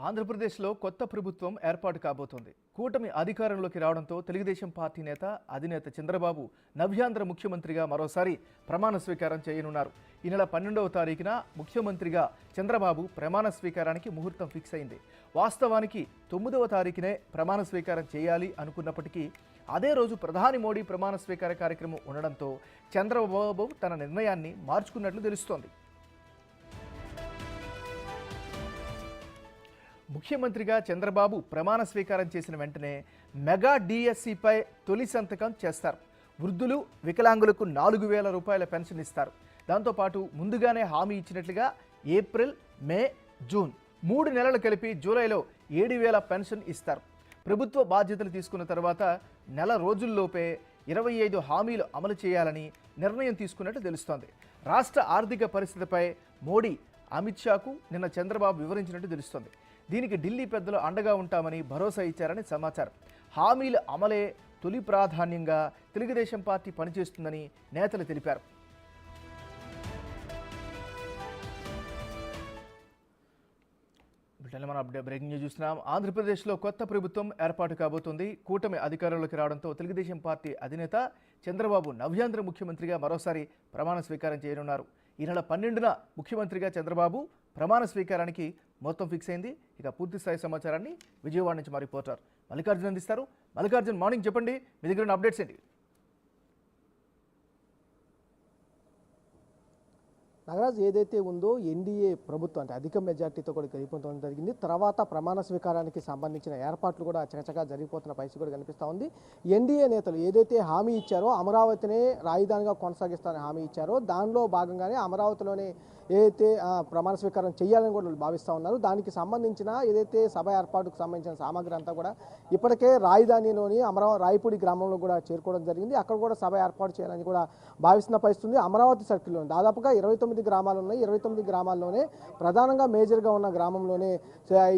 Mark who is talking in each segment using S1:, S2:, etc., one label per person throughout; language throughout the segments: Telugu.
S1: ఆంధ్రప్రదేశ్లో కొత్త ప్రభుత్వం ఏర్పాటు కాబోతోంది. కూటమి అధికారంలోకి రావడంతో తెలుగుదేశం పార్టీ అధినేత చంద్రబాబు నవ్యాంధ్ర ముఖ్యమంత్రిగా మరోసారి ప్రమాణ స్వీకారం చేయనున్నారు. ఈ నెల 12వ తారీఖున ముఖ్యమంత్రిగా చంద్రబాబు ప్రమాణ స్వీకారానికి ముహూర్తం ఫిక్స్ అయింది. వాస్తవానికి 9వ తారీఖునే ప్రమాణ స్వీకారం చేయాలి అనుకున్నప్పటికీ అదే రోజు ప్రధాని మోడీ ప్రమాణ స్వీకార కార్యక్రమం ఉండడంతో చంద్రబాబు తన నిర్ణయాన్ని మార్చుకున్నట్లు తెలుస్తోంది. ముఖ్యమంత్రిగా చంద్రబాబు ప్రమాణ స్వీకారం చేసిన వెంటనే మెగా డిఎస్సిపై తొలి సంతకం చేస్తారు. వృద్ధులు, వికలాంగులకు 4,000 రూపాయల పెన్షన్ ఇస్తారు. దాంతోపాటు ముందుగానే హామీ ఇచ్చినట్లుగా ఏప్రిల్, మే, జూన్ 3 నెలలు కలిపి జూలైలో 7,000 పెన్షన్ ఇస్తారు. ప్రభుత్వ బాధ్యతలు తీసుకున్న తర్వాత నెల రోజుల్లోపే 25 హామీలు అమలు చేయాలని నిర్ణయం తీసుకున్నట్టు తెలుస్తోంది. రాష్ట్ర ఆర్థిక పరిస్థితిపై మోడీ, అమిత్ షాకు నిన్న చంద్రబాబు వివరించినట్టు తెలుస్తోంది. దీనికి ఢిల్లీ పెద్దలు అండగా ఉంటామని భరోసా ఇచ్చారని సమాచారం. హామీల అమలే తొలి ప్రాధాన్యంగా తెలుగుదేశం పార్టీ పనిచేస్తుందని నేతలు తెలిపారు. మనం బ్రేకింగ్ న్యూస్ చూస్తున్నాం. ఆంధ్రప్రదేశ్లో కొత్త ప్రభుత్వం ఏర్పాటు కాబోతోంది. కూటమి అధికారంలోకి రావడంతో తెలుగుదేశం పార్టీ అధినేత చంద్రబాబు నవ్యాంధ్ర ముఖ్యమంత్రిగా మరోసారి ప్రమాణ స్వీకారం చేయనున్నారు. ఈ నెల 12న ముఖ్యమంత్రిగా చంద్రబాబు ప్రమాణ స్వీకారానికి మొత్తం ఫిక్స్ అయింది. ఇక పూర్తి స్థాయి సమాచారాన్ని విజయవాడ నుంచి మా రిపోర్టర్ మల్లికార్జున్ అందిస్తారు. మల్లికార్జున్, మార్నింగ్ చెప్పండి, మీ దగ్గర ఉన్న అప్డేట్స్ ఏంటి?
S2: నాగరాజ్, ఏదైతే ఉందో ఎన్డీఏ ప్రభుత్వం అంటే అధిక మెజార్టీతో కూడా గెలిపొందడం జరిగింది. తర్వాత ప్రమాణ స్వీకారానికి సంబంధించిన ఏర్పాట్లు కూడా చకచకా జరిగిపోతున్న పరిస్థితి కూడా కనిపిస్తూ ఉంది. ఎన్డీఏ నేతలు ఏదైతే హామీ ఇచ్చారో, అమరావతినే రాజధానిగా కొనసాగిస్తారని హామీ ఇచ్చారో, దానిలో భాగంగానే అమరావతిలోనే ఏదైతే ప్రమాణ స్వీకారం చేయాలని కూడా భావిస్తూ ఉన్నారు. దానికి సంబంధించిన ఏదైతే సభ ఏర్పాటుకు సంబంధించిన సామాగ్రి అంతా కూడా ఇప్పటికే రాజధానిలోని రాయపూడి గ్రామంలో కూడా చేరుకోవడం జరిగింది. అక్కడ కూడా సభ ఏర్పాటు చేయాలని కూడా భావిస్తున్న పరిస్థితి. అమరావతి సర్కిల్లో దాదాపుగా 29 గ్రామాలు ఉన్నాయి. 29 గ్రామాల్లోనే ప్రధానంగా మేజర్గా ఉన్న గ్రామంలోనే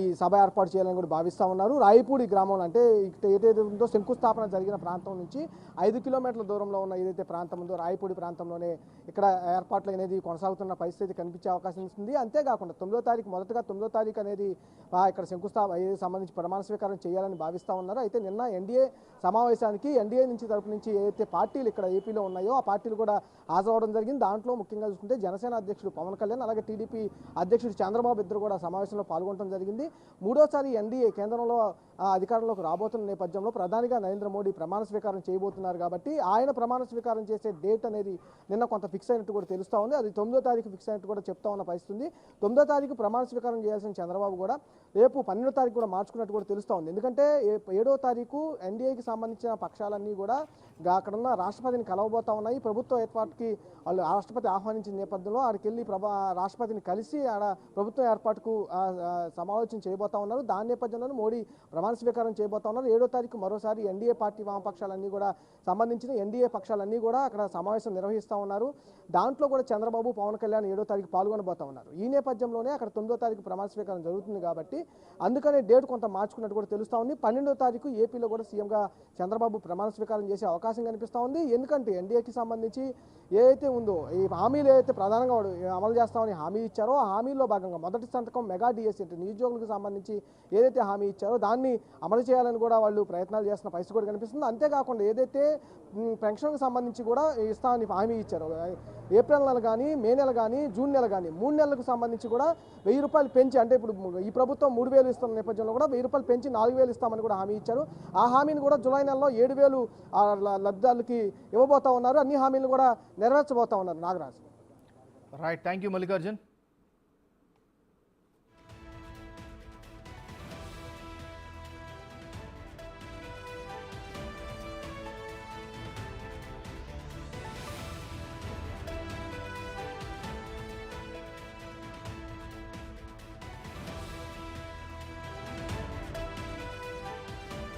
S2: ఈ సభ ఏర్పాటు చేయాలని కూడా భావిస్తూ ఉన్నారు. రాయపూడి గ్రామంలో అంటే ఏదైతే ఉందో శంకుస్థాపన జరిగిన ప్రాంతం నుంచి 5 కిలోమీటర్ల దూరంలో ఉన్న ఏదైతే ప్రాంతం ఉందో రాయపూడి ప్రాంతంలోనే ఇక్కడ ఏర్పాట్లు అనేది కొనసాగుతున్న పరిస్థితి కనిపించే అవకాశం ఉంది. అంతేకాకుండా 9వ తారీఖు మొదటగా 9వ తారీఖు అనేది ఇక్కడ శంకుస్థాపన సంబంధించి ప్రమాణ స్వీకారం చేయాలని భావిస్తూ ఉన్నారు. అయితే నిన్న ఎన్డీఏ సమావేశానికి ఎన్డీఏ నుంచి తరపు నుంచి ఏదైతే పార్టీలు ఇక్కడ ఏపీలో ఉన్నాయో ఆ పార్టీలు కూడా హాజరవడం జరిగింది. దాంట్లో ముఖ్యంగా చూసుకుంటే జనసేన అధ్యక్షుడు పవన్ కళ్యాణ్, అలాగే టీడీపీ అధ్యక్షుడు చంద్రబాబు ఇద్దరు కూడా సమావేశంలో పాల్గొనడం జరిగింది. మూడోసారి ఎన్డీఏ కేంద్రంలో అధికారంలోకి రాబోతున్న నేపథ్యంలో ప్రధానిగా నరేంద్ర మోడీ ప్రమాణ స్వీకారం చేయబోతున్నారు కాబట్టి ఆయన ప్రమాణ స్వీకారం చేసే డేట్ అనేది నిన్న కొంత ఫిక్స్ అయినట్టు కూడా తెలుస్తూ ఉంది. అది 9వ తారీఖు ఫిక్స్ అయినట్టు కూడా చెప్తా ఉన్న పరిస్థితి. 9వ తారీఖు ప్రమాణ స్వీకారం చేయాల్సిన చంద్రబాబు కూడా రేపు 12వ తారీఖు కూడా మార్చుకున్నట్టు కూడా తెలుస్తూ ఉంది. ఎందుకంటే 7వ తారీఖు ఎన్డీఏకి సంబంధించిన పక్షాలన్నీ కూడా అక్కడున్న రాష్ట్రపతిని కలవబోతా ఉన్నాయి. ప్రభుత్వ ఏర్పాటుకి వాళ్ళు రాష్ట్రపతి ఆహ్వానించిన నేపథ్యంలో ఆడికి వెళ్ళి రాష్ట్రపతిని కలిసి ఆడ ప్రభుత్వ ఏర్పాటుకు సమావేశం చేయబోతా ఉన్నారు. దాని నేపథ్యంలో మోడీ ప్రమాణ స్వీకారం చేయబోతా ఉన్నారు. 7వ తారీఖు మరోసారి ఎన్డీఏ పార్టీ వామపక్షాలన్నీ కూడా సంబంధించిన ఎన్డీఏ పక్షాలన్నీ కూడా అక్కడ సమావేశం నిర్వహిస్తూ ఉన్నారు. దాంట్లో కూడా చంద్రబాబు, పవన్ కళ్యాణ్ 7వ తారీఖు పాల్గొనబోతా ఉన్నారు. ఈ నేపథ్యంలోనే అక్కడ 9వ తారీఖు ప్రమాణ స్వీకారం జరుగుతుంది కాబట్టి అందుకనే డేట్ కొంత మార్చుకున్నట్టు కూడా తెలుస్తూ ఉంది. 12వ తారీఖు ఏపీలో కూడా సీఎంగా చంద్రబాబు ప్రమాణ స్వీకారం చేసే అవకాశం కనిపిస్తూ ఉంది. ఎందుకంటే ఎన్డీఏకి సంబంధించి ఏదైతే ఉందో ఈ హామీలు ఏదైతే ప్రధానంగా అమలు చేస్తామని హామీ ఇచ్చారో ఆ హామీల్లో భాగంగా మొదటి సంతకం మెగా డిఎస్సీ అంటే నిరుద్యోగులకు సంబంధించి ఏదైతే హామీ ఇచ్చారో దాన్ని అమలు చేయాలని కూడా వాళ్ళు ప్రయత్నాలు చేస్తున్న పరిస్థితి కూడా కనిపిస్తుంది. అంతేకాకుండా ఏదైతే పెన్షన్కి సంబంధించి కూడా ఇస్తామని హామీ ఇచ్చారో ఏప్రిల్ నెల కానీ, మే నెల కానీ, జూన్ నెల కానీ 3 నెలలకు సంబంధించి కూడా 1,000 రూపాయలు పెంచి, అంటే ఇప్పుడు ఈ ప్రభుత్వం 3,000 ఇస్తున్న నేపథ్యంలో కూడా 1,000 రూపాయలు పెంచి 4,000 ఇస్తామని కూడా హామీ ఇచ్చారు. ఆ హామీని కూడా జూలై నెలలో 7,000 లబ్ధిదారులకి ఇవ్వబోతా ఉన్నారు. అన్ని హామీలు కూడా నెరవేర్చబోతా ఉన్నారు. Nagaraj.
S1: Right, thank you Mallikarjun.